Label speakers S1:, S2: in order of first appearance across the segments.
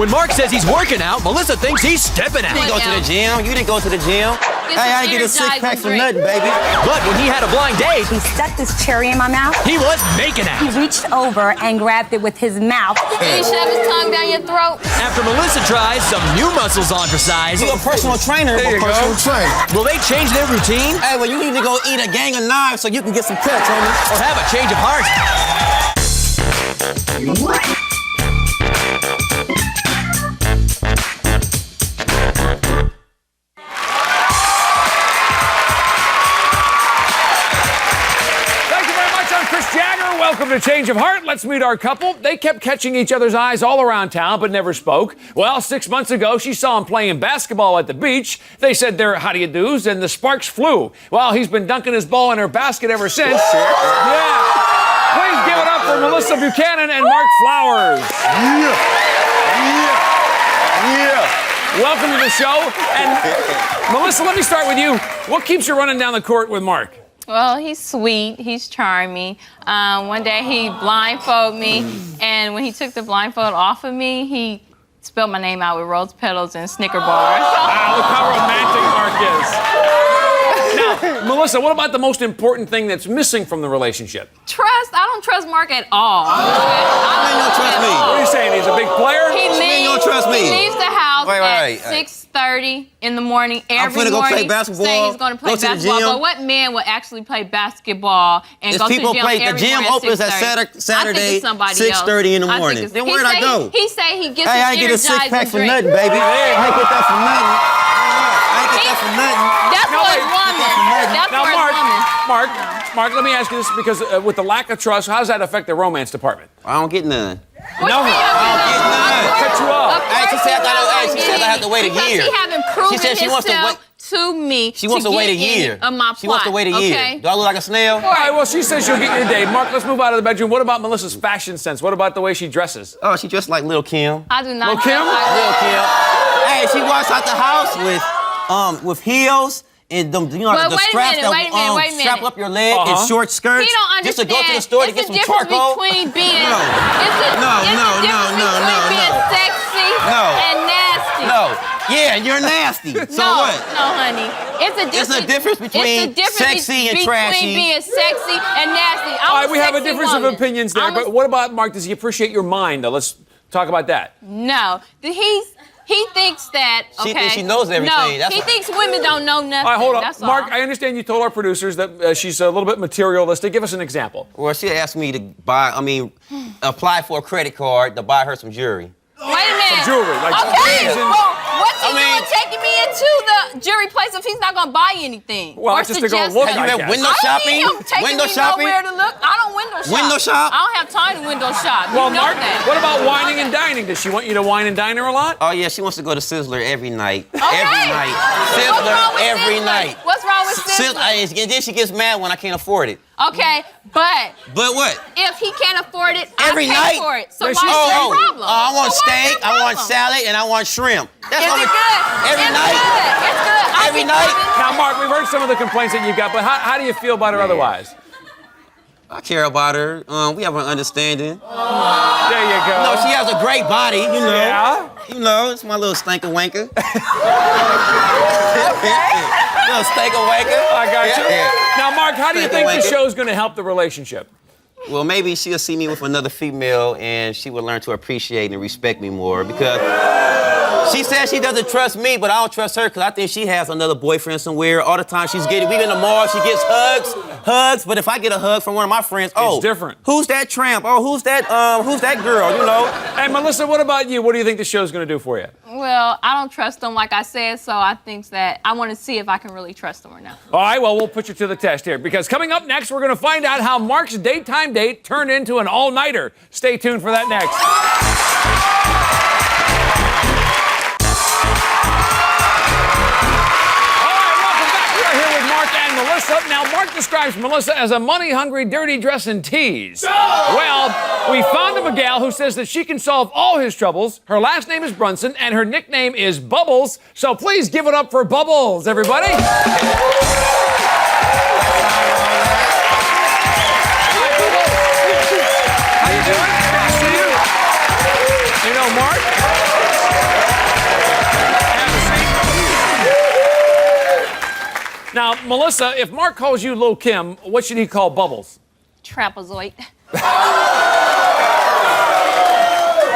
S1: When Mark says he's working out, Melissa thinks he's stepping out.
S2: You didn't go to the gym. You didn't go to the gym. Hey, I didn't get a six-pack for nothing, baby.
S1: But when he had a blind date,
S3: He stuck this cherry in my mouth.
S1: he was making out.
S3: He reached over and grabbed it with his mouth.
S4: Did he shove his tongue down your throat?
S1: After Melissa tries some new muscles on for size,
S2: You a personal trainer.
S1: There you go. Will they change their routine
S2: Hey, well, you need to go eat a gang of knives so you can get some cuts, homie.
S1: or have a change of heart?
S5: Welcome to Change of Heart. Let's meet our couple. They kept catching each other's eyes all around town, but never spoke. Well, 6 months ago, she saw him playing basketball at the beach. They said their how-do-you-dos, and the sparks flew. Well, he's been dunking his ball in her basket ever since. Yeah. Please give it up for Melissa Buchanan and Mark Flowers. Welcome to the show. And Melissa, let me start with you. What keeps you running down the court with Mark?
S4: Well, he's sweet. He's charming. One day he blindfolded me, and when he took the blindfold off of me, he spelled my name out with rose petals and Snicker bars.
S5: Wow, look how romantic Mark is. Now, Melissa, what about the most important thing that's missing from the relationship?
S4: Trust. I don't trust Mark at all.
S2: You don't trust me.
S5: What are you saying? He's a big player?
S4: He
S2: You don't trust me.
S4: He leaves the house
S2: Wait.
S4: at 6:30 in the morning every
S2: finna go
S4: morning.
S2: play basketball,
S4: Saying he's going to play
S2: go to the
S4: basketball.
S2: gym.
S4: But what man would actually play basketball and go to the gym every morning?
S2: The gym opens at Saturday, 6:30 in the morning. Then where'd I go?
S4: He say he gets
S2: Hey, I
S4: his
S2: ain't get a six-pack
S4: energizing
S2: for
S4: drink.
S2: nothing, baby. I ain't get that for nothing. I ain't get that for nothing.
S4: That's for his woman. That's
S5: Now,
S4: for his woman.
S5: Mark, let me ask you this, because with the lack of trust, how does that affect the romance department?
S2: I don't get none.
S4: What you mean?
S5: Cut you off.
S2: Hey, she said I have to wait a year.
S4: Because he haven't proven
S2: She said she wants to
S4: himself to me.
S2: She wants to wait a year.
S4: Of my
S2: She wants to wait a year.
S4: Okay?
S2: Do I look like a snail?
S5: All right, well, she says she'll get your date. Mark, let's move out of the bedroom. What about Melissa's fashion sense? What about the way she dresses?
S2: Oh, she dressed like Lil' Kim.
S4: I do not.
S5: Lil' Kim?
S2: Lil' Kim. Hey, she walks out the house with heels and them, the straps that
S4: wait a minute.
S2: strap up your leg and short skirts.
S4: He don't understand.
S2: Just to go to the store to get some charcoal.
S4: Between being,
S2: No.
S4: It's a difference between being sexy and nasty.
S2: No. Yeah, you're nasty. So what?
S4: No, honey. It's a difference
S2: between sexy and trashy.
S4: Between being sexy and nasty.
S5: All right, we have a difference of opinions there. But what about Mark? Does he appreciate your mind, though? Let's talk about that.
S4: No. He thinks that, okay.
S2: She thinks she knows everything.
S4: No, he thinks women don't know nothing.
S5: All right, hold on.
S4: That's
S5: Mark,
S4: all.
S5: I understand you told our producers that she's a little bit materialistic. Give us an example.
S2: Well, she asked me to apply for a credit card to buy her some jewelry.
S4: Wait a minute.
S5: Some jewelry, like
S4: okay.
S5: some
S4: Well, what's he doing taking me into the jewelry place if he's not gonna buy anything?
S5: Well,
S4: or
S5: just to go
S4: suggest
S5: look.
S4: it?
S2: Have you been window
S4: I don't
S2: shopping?
S4: need him taking
S2: Window
S4: me
S2: shopping?
S4: nowhere to look. I don't window shop.
S2: Window shop?
S4: I don't have time to window shop.
S5: Well,
S4: you know
S5: Mark,
S4: that.
S5: what about wining and dining? Does she want you to wine and dine her a lot?
S2: Oh, yeah, she wants to go to Sizzler every night.
S4: Okay.
S2: Every night.
S4: What's wrong
S2: Sizzler
S4: with
S2: every
S4: Sizzler?
S2: night.
S4: What's wrong with Sizzler?
S2: And then she gets mad when I can't afford it.
S4: Okay, but
S2: But what?
S4: if he can't afford it,
S2: Every
S4: I
S2: night?
S4: pay for it. So
S5: But
S4: why
S5: she's-
S4: is there a problem?
S2: I want
S4: So why is
S2: steak,
S4: there a
S2: I want
S4: problem?
S2: salad, and I want shrimp. That's
S4: Is
S2: all
S4: it good?
S2: Every
S4: It's
S2: night.
S4: Good. It's good. I
S2: Every
S4: keep
S2: night?
S4: coming.
S5: Now, Mark, we've heard some of the complaints that you've got, but how do you feel about her otherwise?
S2: I care about her. We have an understanding.
S5: There you go.
S2: No, she has a great body, you know.
S5: Yeah?
S2: You know, it's my little stinker wanker. Little stinker wanker.
S5: I got you.
S2: Yeah.
S5: Now, Mark, how do you think the
S2: Wanker.
S5: show's going to help the relationship?
S2: Well, maybe she'll see me with another female and she will learn to appreciate and respect me more because she says she doesn't trust me, but I don't trust her because I think she has another boyfriend somewhere. All the time we in the mall, she gets hugs. But if I get a hug from one of my friends,
S5: It's different.
S2: Who's that tramp? Oh, who's that girl, you know?
S5: Hey, Melissa, what about you? What do you think the show's going to do for you?
S4: Well, I don't trust him, like I said, so I think that I want to see if I can really trust him or not.
S5: All right, well, we'll put you to the test here because coming up next, we're going to find out how Mark's daytime date turned into an all-nighter. Stay tuned for that next. Melissa. Now, Mark describes Melissa as a money-hungry, dirty dressing tease. Well, we found a gal who says that she can solve all his troubles. Her last name is Brunson, and her nickname is Bubbles. So please give it up for Bubbles, everybody. How you doing? Good to see you. You know, Mark, Now, Melissa, if Mark calls you Lil' Kim, what should he call Bubbles?
S4: Trapezoid.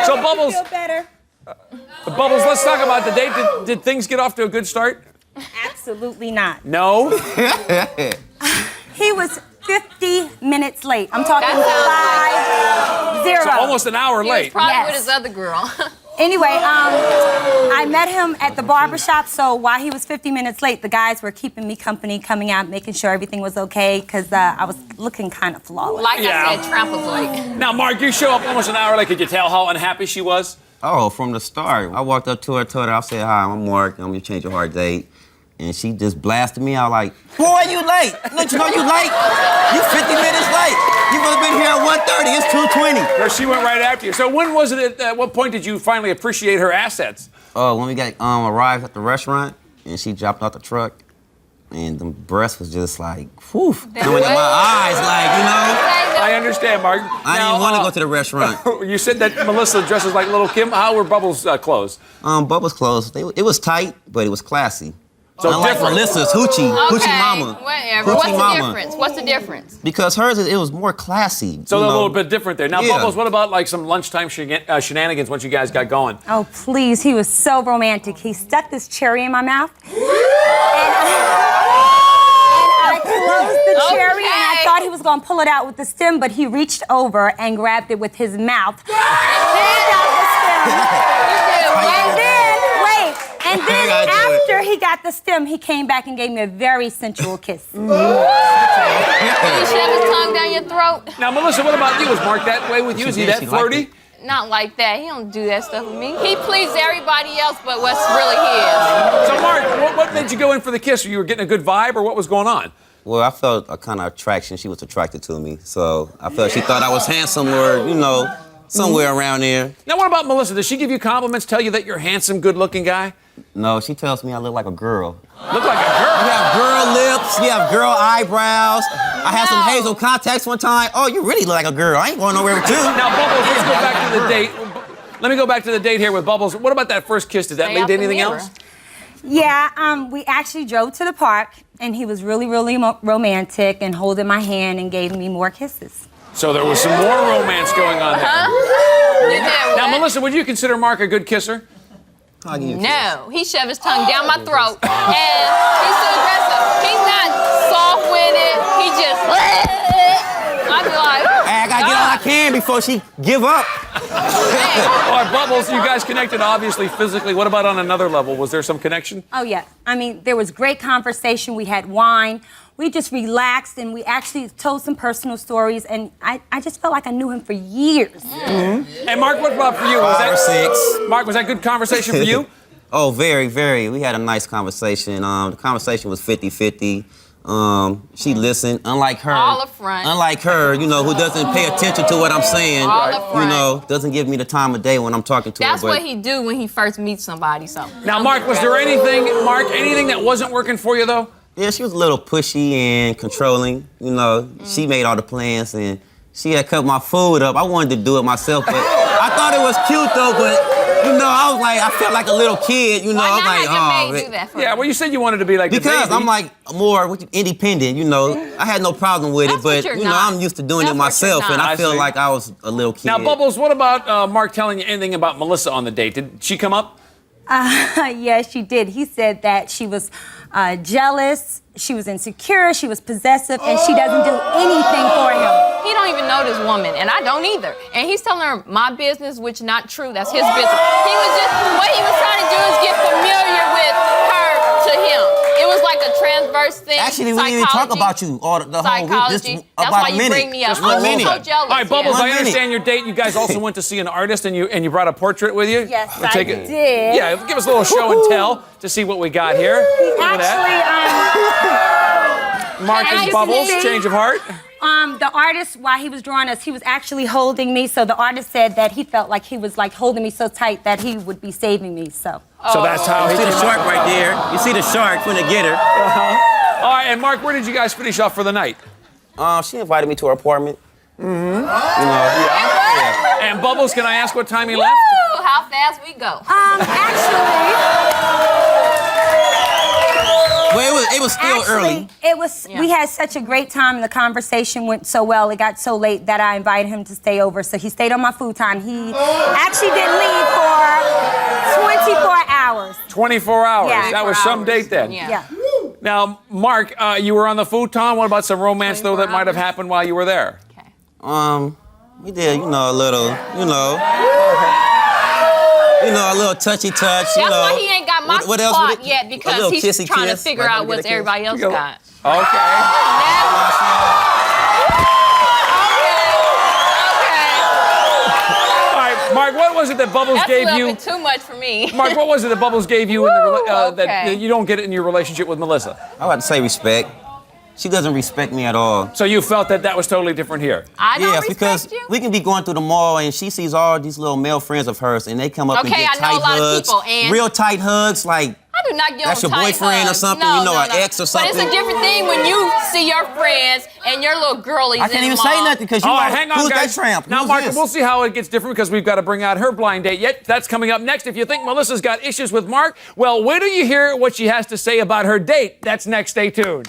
S5: So, Bubbles,
S3: Feel better.
S5: Bubbles, let's talk about the date. Did things get off to a good start?
S3: Absolutely not.
S5: No?
S3: He was 50 minutes late. I'm talking
S4: That
S3: 5-0.
S5: So almost an hour
S4: He was
S5: late.
S4: probably
S3: Yes.
S4: with his other girl.
S3: Anyway, I met him at the barbershop, so while he was 50 minutes late, the guys were keeping me company, coming out, making sure everything was okay, because I was looking kind of flawless.
S4: Like
S5: Yeah.
S4: I said, trapezoid.
S5: Now, Mark, you show up almost an hour late. Could you tell how unhappy she was?
S2: Oh, from the start. I walked up to her, told her, I said, hi, I'm Mark, I'm your change of heart date. And she just blasted me out like, boy, you late. Don't you know you late? You 50 minutes late. You must have been here at 1:30. It's 2:20.
S5: No, she went right after you. So when was it, at what point did you finally appreciate her assets?
S2: Oh, when we got arrived at the restaurant, and she dropped out the truck, and the breast was just like, whew, coming in my eyes, like, you know.
S5: I understand, Mark.
S2: I didn't even want to go to the restaurant.
S5: You said that Melissa dresses like Lil' Kim. How were Bubbles' clothes?
S2: Bubbles clothes, it was tight, but it was classy.
S5: So
S2: Unlike
S5: different.
S2: Melissa's hoochie mama.
S4: Whatever.
S2: Hoochie
S4: What's the
S2: mama.
S4: difference? What's the difference?
S2: Because hers, it was more classy.
S5: So
S2: you
S5: they're a
S2: know.
S5: little bit different there. Now,
S2: Yeah.
S5: Bubbles, what about like some lunchtime shenanigans once you guys got going?
S3: Oh, please, he was so romantic. He stuck this cherry in my mouth. And I closed the cherry, and I thought he was going to pull it out with the stem, but he reached over and grabbed it with his mouth. And pulled out the stem. And then after he got the stem, he came back and gave me a very sensual kiss.
S4: Did he shove his tongue down your throat?
S5: Now, Melissa, what about you? Was Mark that way with you? Is he that
S2: She liked
S5: flirty?
S2: it.
S4: Not like that. He don't do that stuff with me. He pleases everybody else, but what's really his.
S5: So, Mark, what made you go in for the kiss? You were getting a good vibe, or what was going on?
S2: Well, I felt a kind of attraction. She was attracted to me. So I felt she thought I was handsome or, you know, somewhere around there.
S5: Now, what about Melissa? Does she give you compliments, tell you that you're a handsome, good-looking guy?
S2: No, she tells me I look like a girl.
S5: Look like a girl.
S2: You have girl lips, you have girl eyebrows. I had some hazel contacts one time. Oh, you really look like a girl. I ain't going nowhere with you.
S5: Now, Bubbles, let's go back to the date. Let me go back to the date here with Bubbles. What about that first kiss? Did that
S4: Stay
S5: lead
S4: out
S5: to
S4: the
S5: anything
S4: mirror.
S5: else?
S3: Yeah, we actually drove to the park, and he was really, really romantic and holding my hand and gave me more kisses.
S5: So there was some more romance going on there.
S4: You did
S5: Now,
S4: what?
S5: Melissa, would you consider Mark a good kisser?
S2: I'll give you a kiss.
S4: No, he shoved his tongue down my throat, and he's too aggressive. He's not soft with it. He just. I'd be like,
S2: Hey, I gotta get all I can before she give up.
S5: All right, Bubbles, you guys connected obviously physically. What about on another level? Was there some connection?
S3: Oh, yeah. I mean, there was great conversation. We had wine. We just relaxed, and we actually told some personal stories, and I just felt like I knew him for years.
S5: And Mark, what about for you? Was
S2: 5 or 6.
S5: Mark, was that good conversation for you?
S2: Oh, very, very. We had a nice conversation. The conversation was 50-50. She listened, unlike her.
S4: All up front.
S2: Unlike her, you know, who doesn't pay attention to what I'm saying.
S4: All up front.
S2: You know, doesn't give me the time of day when I'm talking to
S4: that's
S2: her.
S4: what he do when he first meets somebody. So.
S5: Now, Mark, was there anything that wasn't working for you, though?
S2: Yeah, she was a little pushy and controlling. You know, she made all the plans and she had cut my food up. I wanted to do it myself, but I thought it was cute though. But you know, I was like, I felt like a little kid. You know,
S4: Why
S2: I was
S4: not
S2: like,
S4: have your maid do that for
S5: Yeah,
S4: you?
S5: well, you said you wanted to be like the
S2: because
S5: baby.
S2: I'm like more independent. You know, I had no problem with
S4: That's
S2: it,
S4: what
S2: but
S4: you're
S2: you know,
S4: not.
S2: I'm used to doing
S4: That's
S2: it
S4: what
S2: myself,
S4: you're
S2: and
S4: not.
S2: I feel
S5: I see.
S2: like I was a little kid.
S5: Now, Bubbles, what about Mark telling you anything about Melissa on the date? Did she come up?
S3: Yes, she did. He said that she was jealous, she was insecure, she was possessive, and she doesn't do anything for him.
S4: He don't even know this woman, and I don't either. And he's telling her my business, which not true. That's his business. What he was trying to do is get familiar with her to him. It was like a transverse thing.
S2: Actually, we didn't even talk about you all the whole week.
S4: Psychology.
S2: Just
S4: That's
S2: about
S4: why
S2: a
S4: you
S2: minute.
S4: bring me up.
S2: Just 1
S4: I'm
S2: minute.
S4: so jealous.
S5: All right, Bubbles,
S4: yeah.
S5: I understand your date. You guys also went to see an artist, and you brought a portrait with you.
S3: Yes,
S5: We'll
S3: I
S5: take
S3: did.
S5: Yeah, give us a little show and tell to see what we got here. Look at that. Mark
S3: Can I
S5: and Bubbles,
S3: see?
S5: change of heart.
S3: The artist, while he was drawing us, he was actually holding me. So the artist said that he felt like he was like holding me so tight that he would be saving me. So.
S5: So that's how
S2: You
S5: he
S2: see the
S5: came
S2: shark
S5: up.
S2: right there. You see the shark when they get her.
S5: All right, and Mark, where did you guys finish off for the night?
S2: She invited me to her apartment. You know.
S5: And Bubbles, can I ask what time he left?
S4: Woo, how fast we go.
S3: Actually,
S2: Well, it was still early.
S3: It was. We had such a great time, and the conversation went so well. It got so late that I invited him to stay over. So he stayed on my futon. He actually didn't leave for 24 hours.
S5: 24 hours.
S3: Yeah.
S5: That was some date then.
S3: Yeah.
S5: Now, Mark, you were on the futon. What about some romance, though, that might have happened while you were there?
S2: We did, a little, a little touchy touch.
S4: That's why he ain't got my
S2: what else
S4: spot yet, because he's trying to figure out what everybody else got.
S5: Okay. All right, Mark, what was it that Bubbles gave you?
S4: That's a little bit too much for me.
S5: Mark, what was it that Bubbles gave you in the that you don't get it in your relationship with Melissa?
S2: I about to say respect. She doesn't respect me at all.
S5: So you felt that was totally different here?
S4: I don't respect
S2: because
S4: you?
S2: we can be going through the mall and she sees all these little male friends of hers and they come up and get
S4: I know
S2: tight
S4: a lot
S2: hugs.
S4: of people, and
S2: real tight hugs, like
S4: I do not get
S2: that's
S4: on
S2: your
S4: tight
S2: boyfriend
S4: hugs.
S2: or something,
S4: No,
S2: an ex or something.
S4: But it's a different thing when you see your friends and your little girlies
S2: I can't
S4: in
S2: even
S4: the
S2: say
S4: mall.
S2: nothing because you
S5: All
S2: know
S5: right, hang on,
S2: who's
S5: guys.
S2: that tramp?
S5: Now,
S2: Who's
S5: Mark,
S2: this?
S5: we'll see how it gets different because we've got to bring out her blind date yet. That's coming up next. If you think Melissa's got issues with Mark, well, wait till you hear what she has to say about her date. That's next. Stay tuned.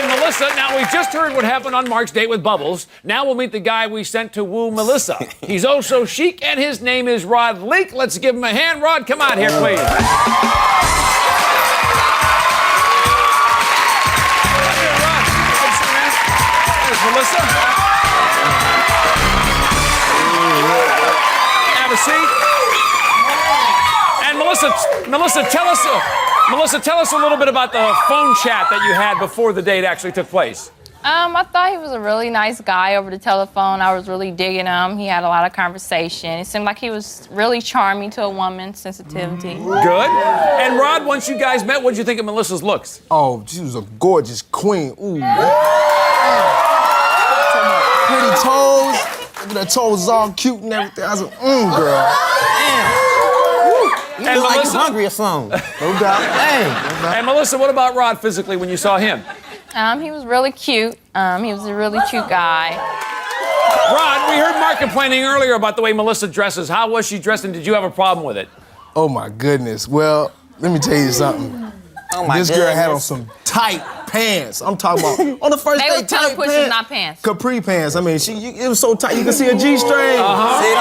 S5: Melissa. Now, we just heard what happened on Mark's date with Bubbles. Now we'll meet the guy we sent to woo Melissa. He's oh so chic, and his name is Rod Leak. Let's give him a hand. Rod, come out here, please. There's Melissa. Have a seat. And Melissa, tell us a little bit about the phone chat that you had before the date actually took place.
S4: I thought he was a really nice guy over the telephone. I was really digging him. He had a lot of conversation. It seemed like he was really charming to a woman's sensitivity.
S5: Good. And Rod, once you guys met, what did you think of Melissa's looks?
S6: Oh, she was a gorgeous queen. Ooh. Pretty toes. Look at her toes all cute and everything. I was like, girl.
S2: You feel like you're hungry or something.
S6: No doubt.
S2: Hey.
S5: And Melissa, what about Rod physically when you saw him?
S4: He was really cute. He was a really cute guy.
S5: Rod, we heard Mark complaining earlier about the way Melissa dresses. How was she dressed, and did you have a problem with it?
S6: Oh, my goodness. Well, let me tell you something. This girl had on some tight pants. I'm talking about on the first day, tight
S4: tight
S6: pants.
S4: pushes, not pants.
S6: Capri pants. I mean, it was so tight you could see a G-string.
S2: See what I'm saying?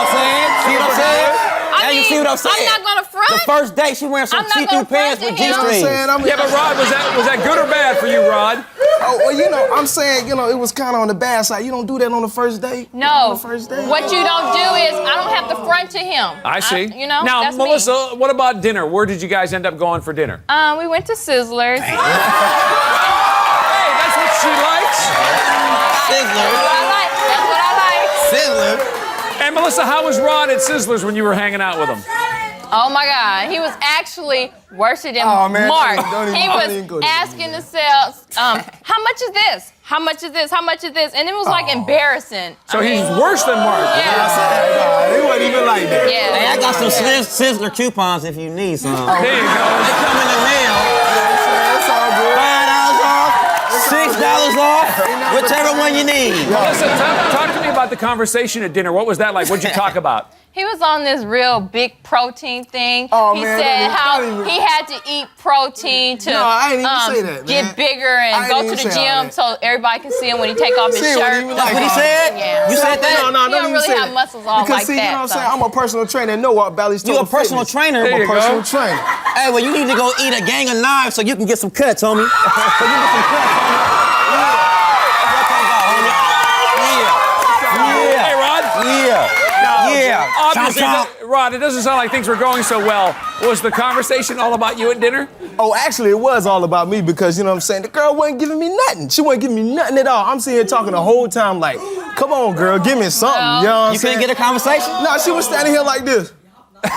S2: See what I'm saying? Now you see what I'm saying?
S4: I'm not gonna front.
S2: The first day she wearing some see-through pants with G-strings.
S5: Yeah, but Rod, was that good or bad for you, Rod?
S6: Oh, well, I'm saying, it was kind of on the bad side. You don't do that on the first day?
S4: No.
S6: On the first day?
S4: What you don't do is, I don't have to front to him.
S5: I see.
S4: Now,
S5: that's Melissa,
S4: me.
S5: what about dinner? Where did you guys end up going for dinner?
S4: We went to Sizzlers.
S5: Hey, that's what she likes.
S2: Sizzler.
S4: That's what I like.
S2: Sizzler.
S5: And Melissa, how was Rod at Sizzlers when you were hanging out with him?
S4: Oh my God, he was actually worse than
S6: Oh, man,
S4: Mark.
S6: don't even
S4: He
S6: go
S4: was
S6: there.
S4: asking the sales, how much is this? How much is this? How much is this? And it was like embarrassing.
S5: So he's worse than Mark.
S4: Yeah.
S6: It wasn't even like that.
S4: Yeah.
S2: Hey, I got some Sizzler coupons if you need some.
S5: There you go.
S2: They come in the mail.
S6: It's all good.
S2: $5 off, $6 off, whichever one you need.
S5: Melissa, talk to me about the conversation at dinner. What was that like? What did you talk about?
S4: He was on this real big protein thing.
S6: Oh,
S4: he
S6: man,
S4: said how
S6: don't even-
S4: he had to eat protein to
S6: No, I ain't even say that, man.
S4: get bigger and
S6: I
S4: go
S6: ain't
S4: to
S6: even
S4: the
S6: say all
S4: gym
S6: that.
S4: so everybody can see him when he take off his
S6: See, it
S4: shirt.
S6: wasn't even
S2: That's
S6: like
S2: what he
S6: that.
S2: said?
S4: Yeah.
S2: You said that?
S6: No,
S4: He
S6: don't
S4: don't
S6: even
S4: really
S6: say
S4: have
S6: that.
S4: muscles all
S6: because
S4: like
S6: see,
S4: that,
S6: you know what I'm
S4: so.
S6: saying? I'm a personal trainer and know what Bally's
S2: You a personal trainer?
S5: There
S6: I'm
S5: you
S6: a personal
S5: go.
S6: trainer.
S2: Hey, well, you need to go eat a gang of knives so you can get some cuts, homie. So you get some cuts, homie. Yeah.
S5: Hey, Rod.
S2: Yeah. Yeah.
S5: Obviously,
S2: Chomp,
S5: Rod, it doesn't sound like things were going so well. Was the conversation all about you at dinner?
S6: Oh, actually, it was all about me because, you know what I'm saying, the girl wasn't giving me nothing. She wasn't giving me nothing at all. I'm sitting here talking the whole time like, come on, girl, give me something.
S4: Well,
S6: You know what I'm
S2: You
S6: saying?
S2: couldn't get a conversation?
S6: No, she was standing here like this.
S4: That's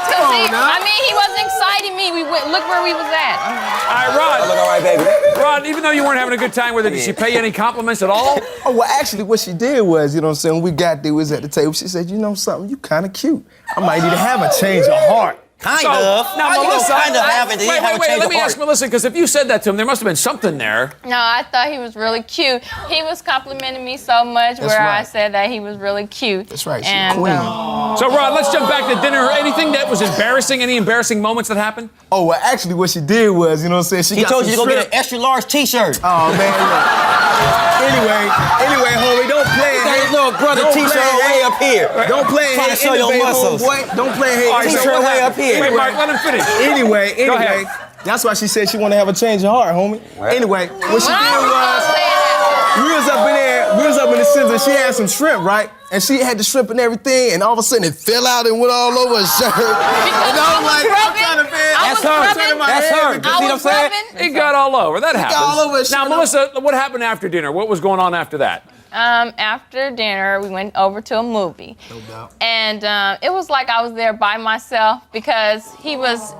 S4: because
S6: now.
S4: I mean, he wasn't exciting me. Look where we was at.
S5: All right, Rod.
S2: Look all right, baby.
S5: Rod, even though you weren't having a good time with her, did she pay you any compliments at all?
S6: Oh, well, actually, what she did was, you know what I'm saying, when we got there, we was at the table, she said, you know something, you kind of cute. I might need to have a change of heart.
S2: Kind of.
S5: Now,
S2: How you
S5: Melissa,
S2: gonna kind of have it, then you have a
S5: wait,
S2: change
S5: let
S2: of
S5: me ask
S2: heart?
S5: Melissa, because if you said that to him, there must have been something there.
S4: No, I thought he was really cute. He was complimenting me so much
S6: That's
S4: where I
S6: right.
S4: said that he was really cute.
S6: That's right, she's
S4: And,
S6: a queen.
S5: So, Rod, let's jump back to dinner. Anything that was embarrassing? Any embarrassing moments that happened?
S6: Oh, well, actually, what she did was, you know what I'm saying?
S2: He
S6: got
S2: told you to
S6: some
S2: go get
S6: shrimp.
S2: an extra large T-shirt.
S6: Oh, man, look. Anyway, homie, don't play it.
S2: Got his little brother
S6: Don't
S2: T-shirt
S6: play
S2: way
S6: it.
S2: up here.
S6: Don't play it.
S2: Trying to show your muscles.
S6: Homeboy. Don't play it.
S5: All right, so
S2: T-shirt
S5: what
S2: way
S5: happened?
S2: up here.
S5: Wait, Mark, let him finish.
S6: Anyway,
S5: Go ahead.
S6: that's why she said she want to have a change of heart, homie.
S2: Right.
S6: Anyway, what she
S4: Well, I
S6: did
S4: was
S6: was,
S4: gonna say that.
S6: we was up in the Sims and she had some shrimp, right? And she had the shrimp and everything, and all of a sudden it fell out and went all over her shirt. And I'm like, I'm trying to feel.
S2: That's her. That's her. You see what I'm saying?
S5: It got all over. That happens.
S6: all over his
S5: Now,
S6: shirt.
S5: Melissa, what happened after dinner? What was going on after that?
S4: After dinner, we went over to a movie.
S6: No doubt.
S4: And it was like I was there by myself because he was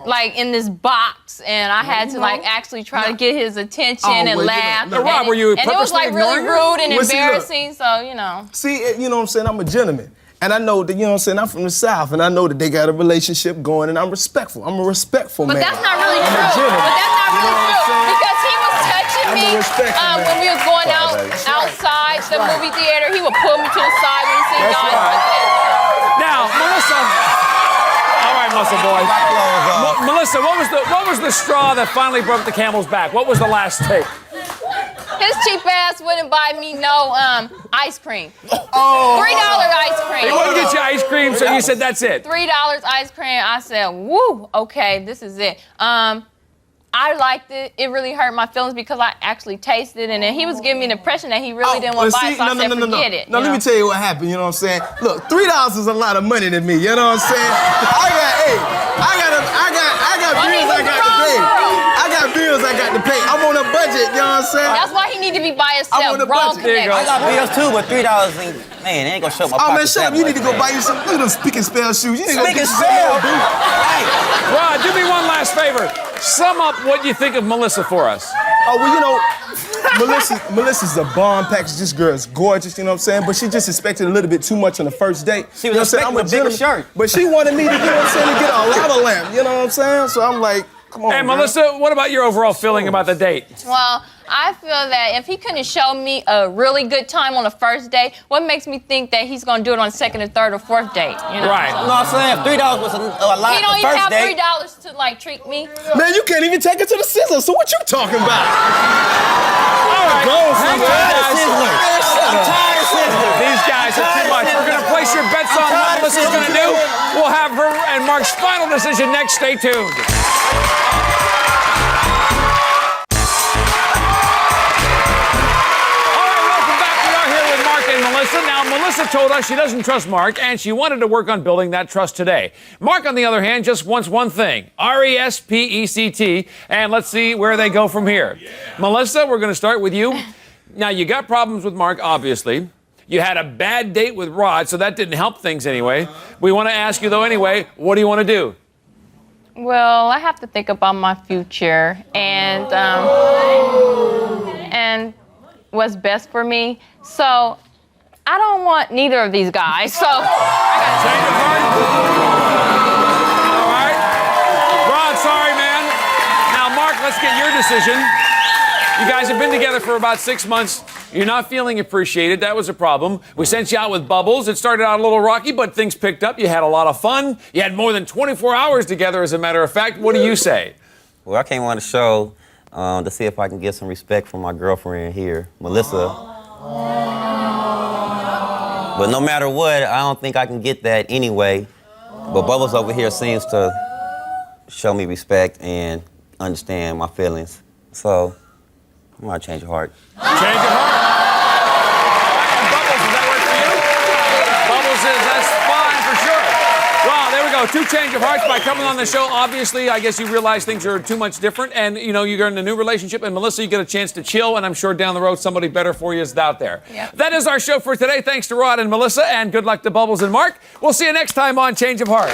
S4: like in this box and I had to like actually try to get his attention and
S6: well,
S4: laugh.
S6: you know,
S5: Rob, were you
S4: and it was
S5: purposely
S4: like really
S5: ignoring her?
S4: rude and
S6: Well, see, look.
S4: embarrassing, so you know.
S6: See, you know what I'm saying? I'm a gentleman. And I know that, you know what I'm saying, I'm from the South, and I know that they got a relationship going, and I'm respectful. I'm a respectful
S4: But
S6: man.
S4: that's not really
S6: I'm a
S4: true.
S6: gentleman.
S4: But that's not
S6: You know
S4: really
S6: what I'm
S4: true.
S6: saying?
S4: Because he was touching
S6: I'm a
S4: me
S6: respectful man.
S4: when we was going out outside the movie theater. He would pull me to the side when he seen
S6: That's
S4: y'all.
S6: right.
S5: Now, Melissa. All right, muscle boy. Melissa, what was the straw that finally broke the camel's back? What was the last take?
S4: His cheap ass wouldn't buy me no ice cream.
S6: Oh.
S4: $3 ice
S5: He
S4: cream.
S5: wanted to get you ice cream, so you said that's it.
S4: $3 ice cream. I said, woo, okay, this is it. I liked it. It really hurt my feelings because I actually tasted it, and then he was giving me the impression that he really didn't want to buy it, so I said, forget it.
S6: No,
S4: you
S6: let me
S4: know?
S6: tell you what happened, you know what I'm saying? Look, $3 is a lot of money to me, you know what I'm saying? I got bills I got to pay. I got bills I got to pay. I'm on a budget, you know what I'm saying?
S4: That's why he need to be by himself.
S6: I'm on the
S4: Wrong
S6: budget. There you
S4: connection.
S2: I got bills too, but $3 ain't, man, it ain't gonna show my
S6: Oh, man,
S2: pockets
S6: shut
S2: that
S6: up. You
S2: much,
S6: need to go
S2: man.
S6: buy you some, look at them speak and spell shoes. You need to go
S2: Speak
S6: get
S2: and
S6: you some
S2: spell.
S6: more boots.
S2: Hey,
S5: Rod, do me one last favor. Sum up what you think of Melissa for us.
S6: Oh, well, you know, Melissa's a bomb package. This girl is gorgeous, you know what I'm saying? But she just expected a little bit too much on the first date.
S2: She was
S6: You know what I'm saying? I'm
S2: expecting a bigger
S6: gentleman,
S2: shirt.
S6: But she wanted me to, you know what I'm saying, to get a lava lamp, you know what I'm saying? So I'm like, come on,
S5: Hey,
S6: girl.
S5: Melissa, what about your overall feeling about the date?
S4: Well, I feel that if he couldn't show me a really good time on the first date, what makes me think that he's gonna do it on the second or third or fourth date? You know?
S5: Right.
S2: you know what I'm saying? If $3 was a lot
S4: He don't
S2: the
S4: even
S2: first
S4: have
S2: date.
S4: $3 to like treat me.
S6: Man, you can't even take it to the scissors, so what you talking about?
S5: All right.
S6: Go
S5: Hang
S6: somewhere.
S5: on, guys.
S2: I'm tired of Sizzler.
S5: These guys are too much. We're going to place your bets on what Melissa's going to do. We'll have her and Mark's final decision next. Stay tuned. Melissa. Now, Melissa told us she doesn't trust Mark, and she wanted to work on building that trust today. Mark, on the other hand, just wants one thing, R-E-S-P-E-C-T, and let's see where they go from here. Yeah. Melissa, we're going to start with you. Now, you got problems with Mark, obviously. You had a bad date with Rod, so that didn't help things anyway. We want to ask you, though, anyway, what do you want to do?
S4: Well, I have to think about my future and what's best for me. So I don't want neither of these guys. So I
S5: Change of heart? All right. Rod, sorry, man. Now, Mark, let's get your decision. You guys have been together for about 6 months. You're not feeling appreciated. That was a problem. We sent you out with Bubbles. It started out a little rocky, but things picked up. You had a lot of fun. You had more than 24 hours together, as a matter of fact. What do you say?
S2: Well, I came on the show to see if I can get some respect from my girlfriend here, Melissa. But no matter what, I don't think I can get that anyway. But Bubbles over here seems to show me respect and understand my feelings. So I'm gonna change your heart.
S5: Change of heart. And Bubbles, does that work for you? Bubbles says that's fine for sure. Well, there we go. 2 change of hearts by coming on the show. Obviously, I guess you realize things are too much different, and you know you're in a new relationship. And Melissa, you get a chance to chill, and I'm sure down the road somebody better for you is out there.
S4: Yep.
S5: That is our show for today. Thanks to Rod and Melissa, and good luck to Bubbles and Mark. We'll see you next time on Change of Heart.